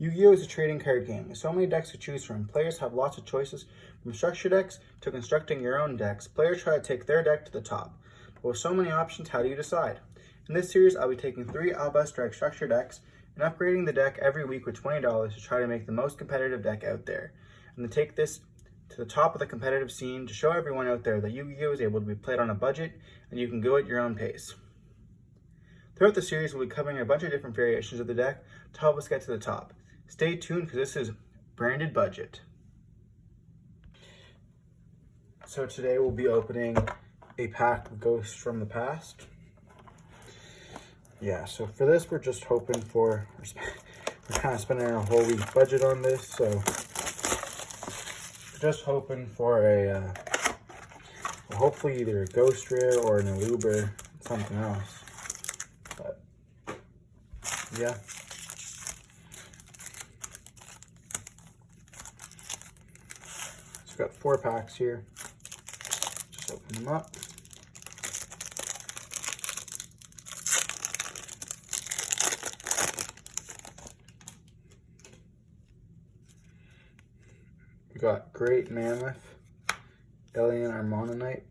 Yu-Gi-Oh! Is a trading card game with so many decks to choose from. Players have lots of choices, from structure decks to constructing your own decks. Players try to take their deck to the top. But with so many options, how do you decide? In this series, I'll be taking 3 Albaz structure decks and upgrading the deck every week with $20 to try to make the most competitive deck out there. And to take this to the top of the competitive scene to show everyone out there that Yu-Gi-Oh! Is able to be played on a budget and you can go at your own pace. Throughout the series, we'll be covering a bunch of different variations of the deck to help us get to the top. Stay tuned because this is branded budget. So today we'll be opening a pack of Ghosts from the Past. Yeah, so for this we're just hoping for, we're kind of spending our whole week budget on this, so we're just hoping for a, hopefully either a Ghost Rare or an Eluber, something else. But yeah. Got 4 packs here. Just open them up. We got Great Mammoth, Alien Armonite.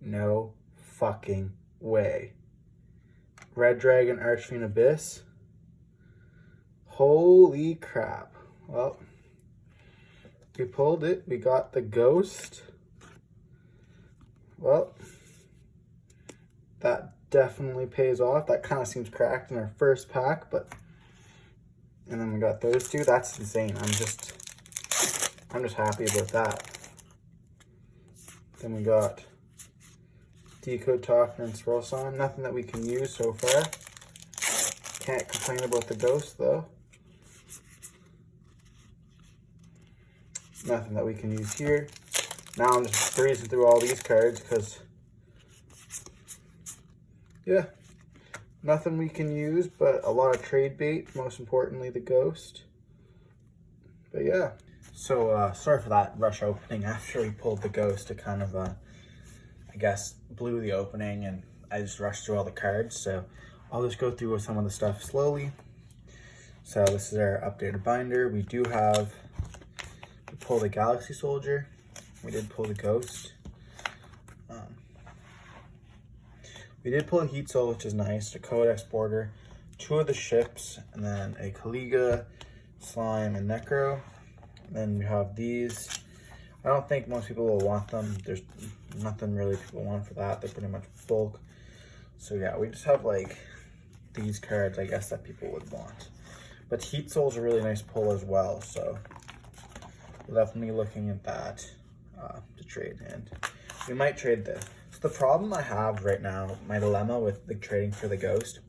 No fucking way. Red Dragon Archfiend Abyss. Holy crap. Well, we pulled it. We got the Ghost. Well, that definitely pays off. That kind of seems cracked in our first pack, but and then we got those 2. That's insane. I'm just happy about that. Then we got Decode Talker and Swirl Song. Nothing that we can use so far. Can't complain about the Ghost though. Nothing that we can use here. Now I'm just breezing through all these cards because, yeah, nothing we can use, but a lot of trade bait, most importantly the Ghost. But yeah. So sorry for that rush opening after we pulled the Ghost. It kind of, I guess, blew the opening and I just rushed through all the cards. So I'll just go through with some of the stuff slowly. So this is our updated binder. We do have, we pulled a Galaxy Soldier. We did pull the Ghost. We did pull a Heat Soul, which is nice. A Codex Border, 2 of the ships, and then a Kaliga, Slime, and Necro. And then we have these. I don't think most people will want them. There's nothing really people want for that. They're pretty much bulk. So yeah, we just have like these cards, I guess, that people would want. But Heat Soul's a really nice pull as well, so we're definitely looking at that to trade. And we might trade this. So the problem I have right now, my dilemma with the trading for the Ghost,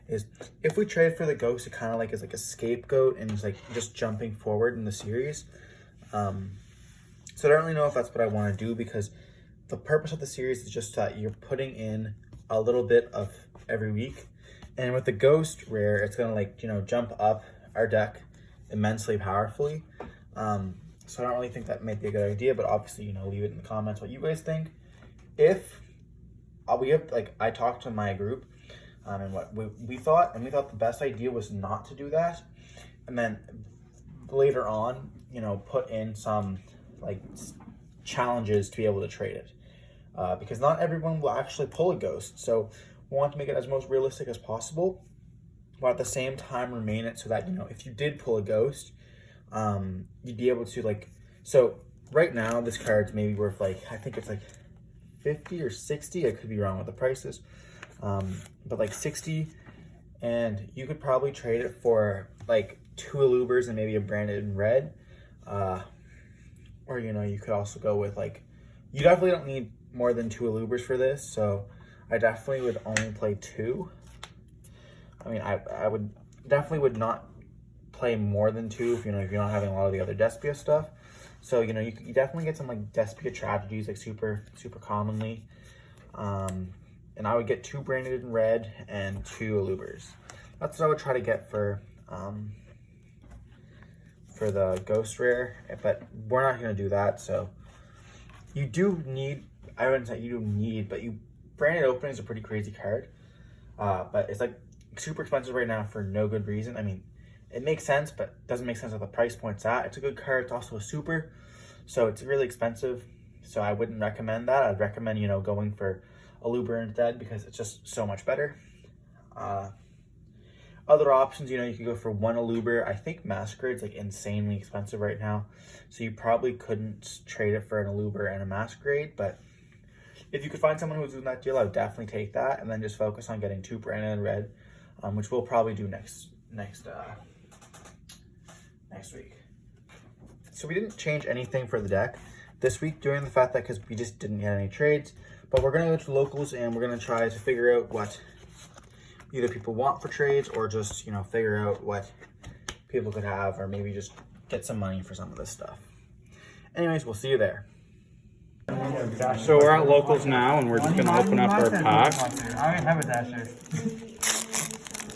is if we trade for the Ghost, it kind of like is like a scapegoat and it's like just jumping forward in the series. So I don't really know if that's what I want to do, because the purpose of the series is just that you're putting in a little bit of every week. And with the Ghost Rare, it's going to, like, you know, jump up our deck immensely powerfully. So I don't really think that might be a good idea, but obviously, you know, leave it in the comments what you guys think. If we have, like, I talked to my group and what we thought the best idea was not to do that. And then later on, you know, put in some, like, challenges to be able to trade it. Because not everyone will actually pull a Ghost. So we want to make it as most realistic as possible, but at the same time remain it so that, you know, if you did pull a Ghost, you'd be able to, like, so right now this card's maybe worth, like, I think it's like 50 or 60. I could be wrong with the prices, but like 60, and you could probably trade it for like 2 Elubers and maybe a branded in red, or, you know, you could also go with, like, you definitely don't need more than 2 Elubers for this, so I definitely would only play 2. I mean, I would definitely not play more than 2 if, you know, if you're not having a lot of the other Despia stuff. So, you know, you definitely get some, like, Despia tragedies, like, super commonly. And I would get 2 branded in red and 2 Elubers. That's what I would try to get for the Ghost Rare, but we're not going to do that. So you do need, I wouldn't say you do need, but branded opening is a pretty crazy card. But it's like super expensive right now for no good reason. I mean, it makes sense, but doesn't make sense at the price point it's at. It's a good car. It's also a super, so it's really expensive. So I wouldn't recommend that. I'd recommend, you know, going for a Luber instead because it's just so much better. Other options, you know, you could go for one Luber. I think Masquerade's like insanely expensive right now, so you probably couldn't trade it for an Luber and a Masquerade. But if you could find someone who's doing that deal, I would definitely take that, and then just focus on getting 2 Brandon and Red, which we'll probably do next week. So we didn't change anything for the deck this week, due to the fact that because we just didn't get any trades. But we're gonna go to locals and we're gonna try to figure out what either people want for trades, or just, you know, figure out what people could have, or maybe just get some money for some of this stuff. Anyways, we'll see you there. So we're at locals now, and we're just gonna open up our pack. I already have a dasher.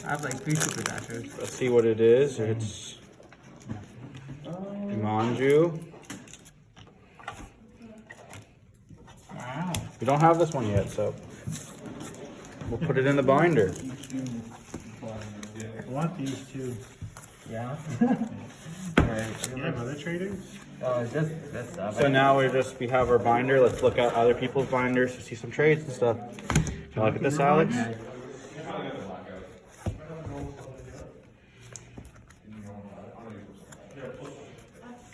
I have like 3 super dashers. Let's see what it is. It's Manju. Wow. We don't have this one yet, so we'll put it in the binder. I want these too. Yeah. Alright. You have other traders? Just stuff. So now we have our binder. Let's look at other people's binders to see some trades and stuff. Can you look at this, Alex?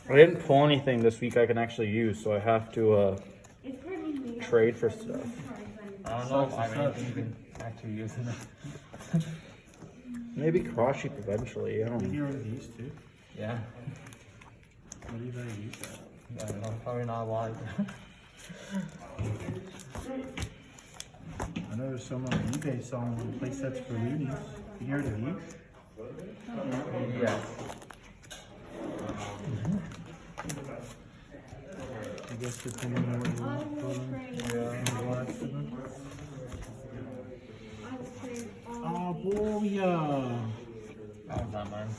I didn't pull anything this week I can actually use, so I have to trade for stuff. I don't know if I can actually use it. Maybe cross sheep eventually. I don't know. You're these too? Yeah. What do you guys use that? I don't know. Probably not a lot. I know there's some on eBay selling play sets for unis. You heard of these? Yes. I guess depending on what you want to put them. Oh, boy, yeah. That was not mine.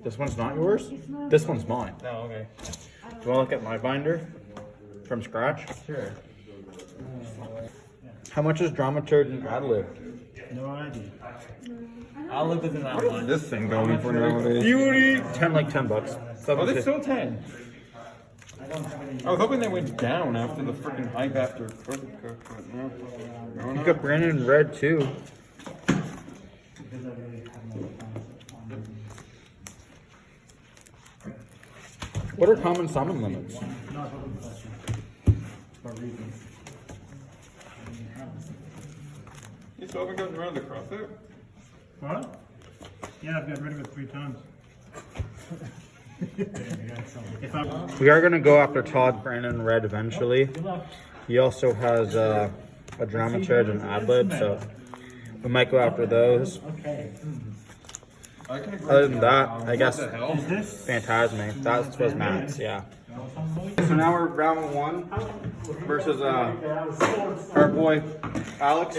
This one's not yours? This one's mine. No, okay. Do you want to look at my binder from scratch? Sure. How much is Dramaturg and Adlib? No idea. I'll look at that one. This thing going for nowadays? Beauty! 10 bucks. Oh, they're still 10. I was hoping they went down after the freaking hype after Cook, but no. You got Brandon in red too. What are common summon limits? You still haven't gotten rid of the crosshair? What? Yeah, I've got rid of it 3 times. We are going to go after Todd Brandon red eventually. He also has a Dramaturg and Adlib, so we might go after those. Other than that, I guess Phantasme. That was Matt's, yeah. So now we're round 1 versus our boy Alex.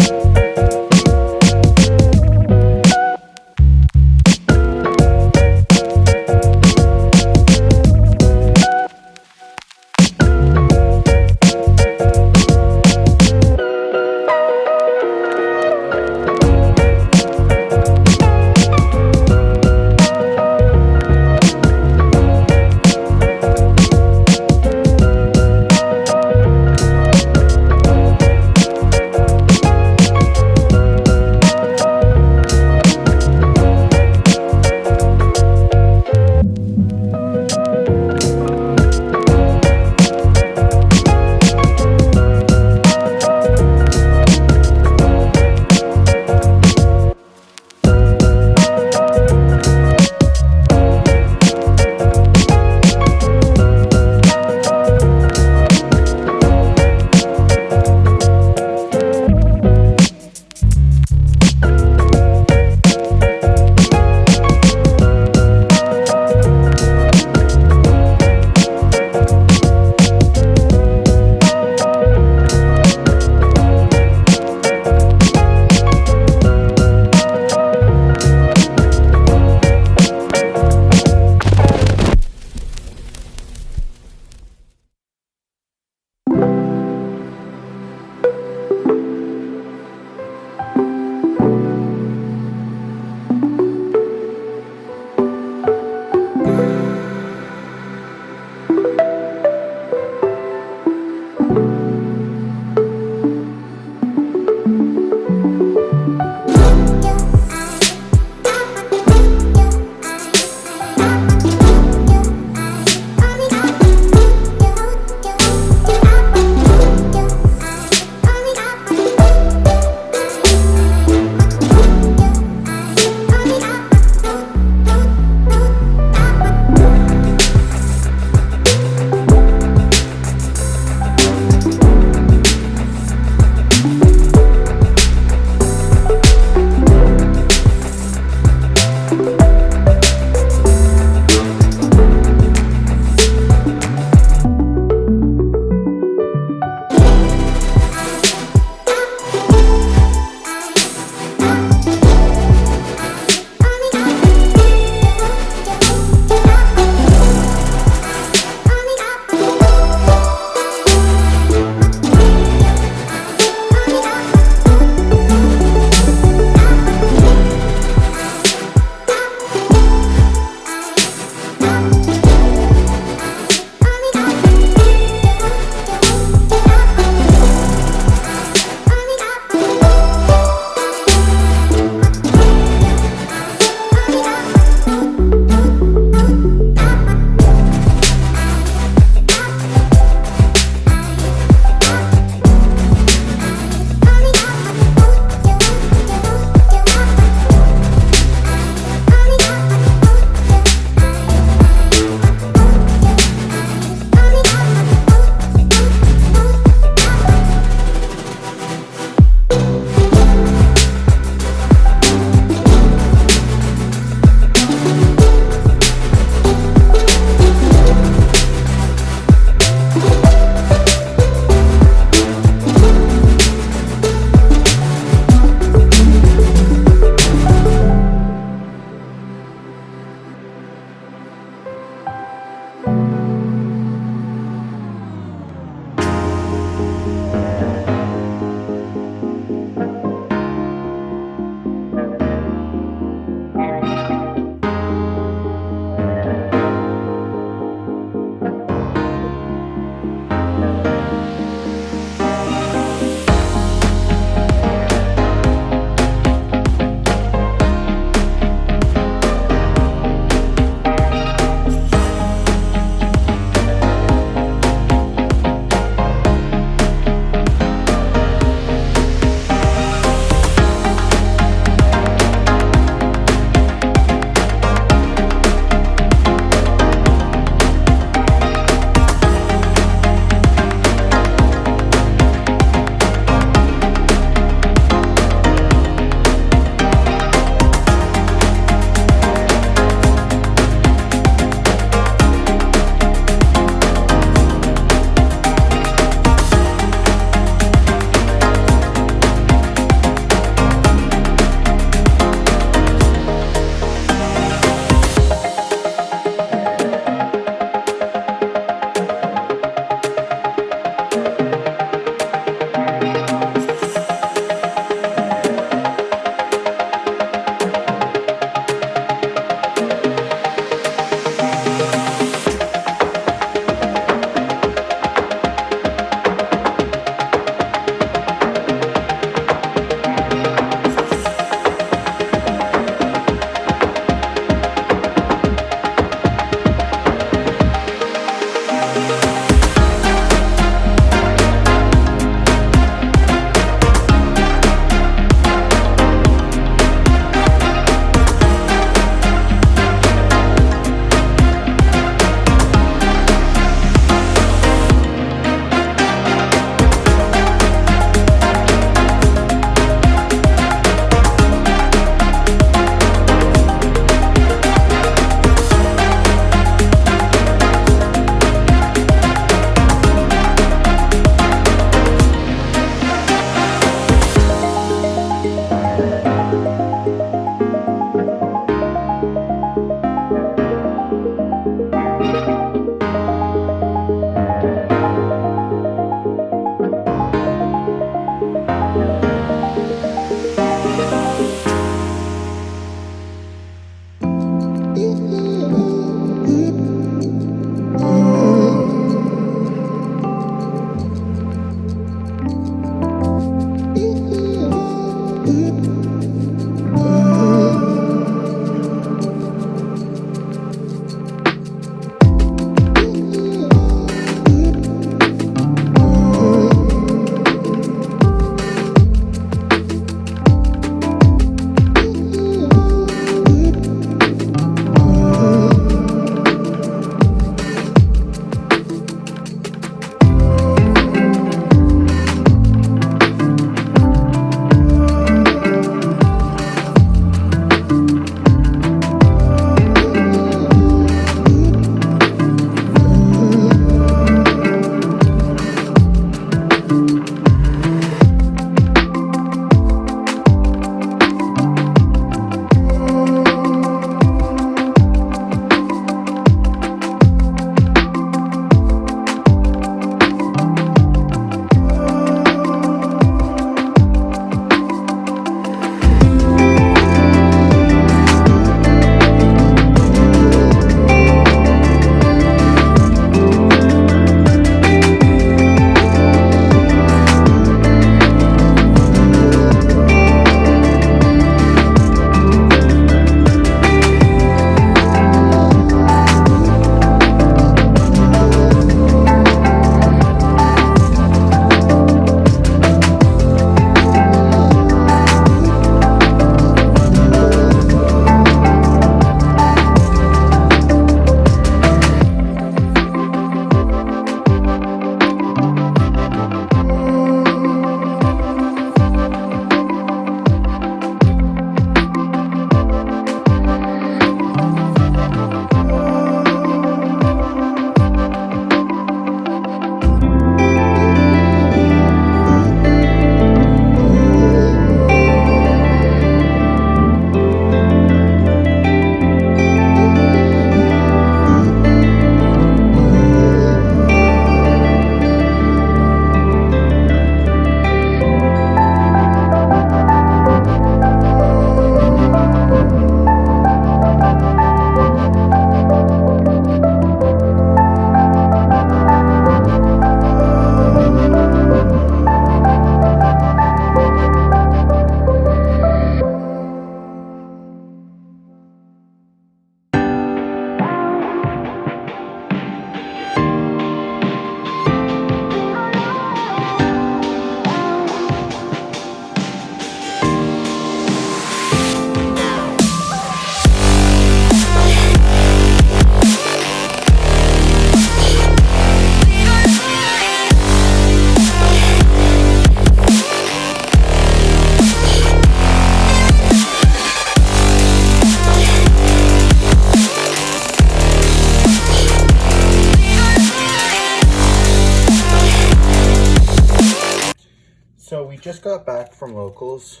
just got back from locals.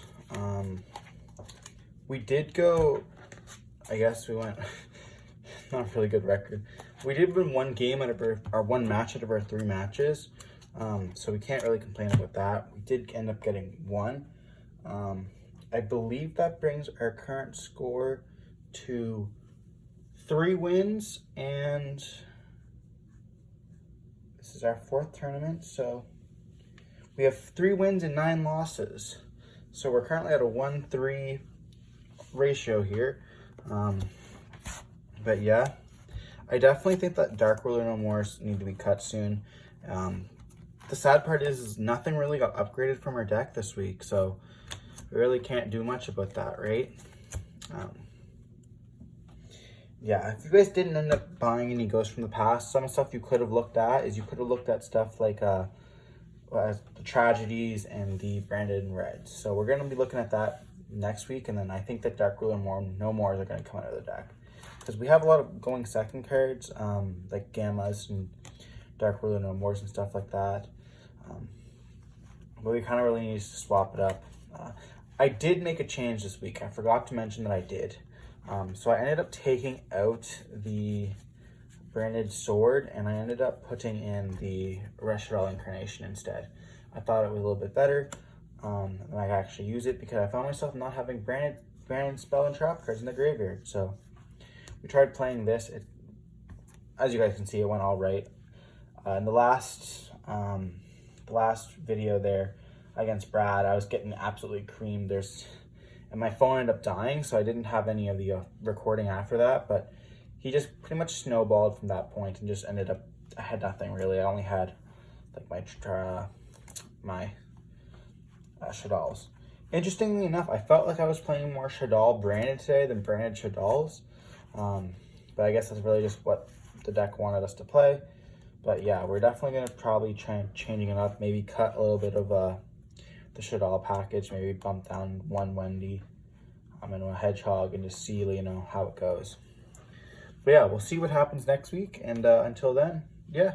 We did go, I guess we went, not a really good record. We did win one game out of our one match out of our 3 matches. So we can't really complain about that. We did end up getting 1. I believe that brings our current score to 3 wins, and this is our 4th tournament, so we have 3 wins and 9 losses. So we're currently at a 1-3 ratio here. But yeah, I definitely think that Dark Ruler No Mores need to be cut soon. The sad part is nothing really got upgraded from our deck this week, so we really can't do much about that, right? Yeah, if you guys didn't end up buying any Ghosts from the Past, some stuff you could have looked at is you could have looked at stuff like the Tragedies and the Branded and Reds. So we're going to be looking at that next week, and then I think that Dark Ruler No Mores are going to come out of the deck. Because we have a lot of going second cards, like Gammas and Dark Ruler No Mores and stuff like that. But we kind of really need to swap it up. I did make a change this week. I forgot to mention that I did. So I ended up taking out the Branded Sword, and I ended up putting in the Reshadal Incarnation instead. I thought it was a little bit better, and I could actually use it because I found myself not having Branded Spell and Trap cards in the graveyard. So we tried playing this. As you guys can see, it went all right. In the last video there against Brad, I was getting absolutely creamed. And my phone ended up dying, so I didn't have any of the recording after that, but he just pretty much snowballed from that point and just ended up, I had nothing really. I only had like my Shadals. Interestingly enough, I felt like I was playing more Shadal Branded today than Branded Shadals, but I guess that's really just what the deck wanted us to play. But yeah, we're definitely going to probably try changing it up, maybe cut a little bit of the Shadal package, maybe bump down 1 Wendy and a Hedgehog and just see, you know, how it goes. But yeah, we'll see what happens next week, and until then, yeah.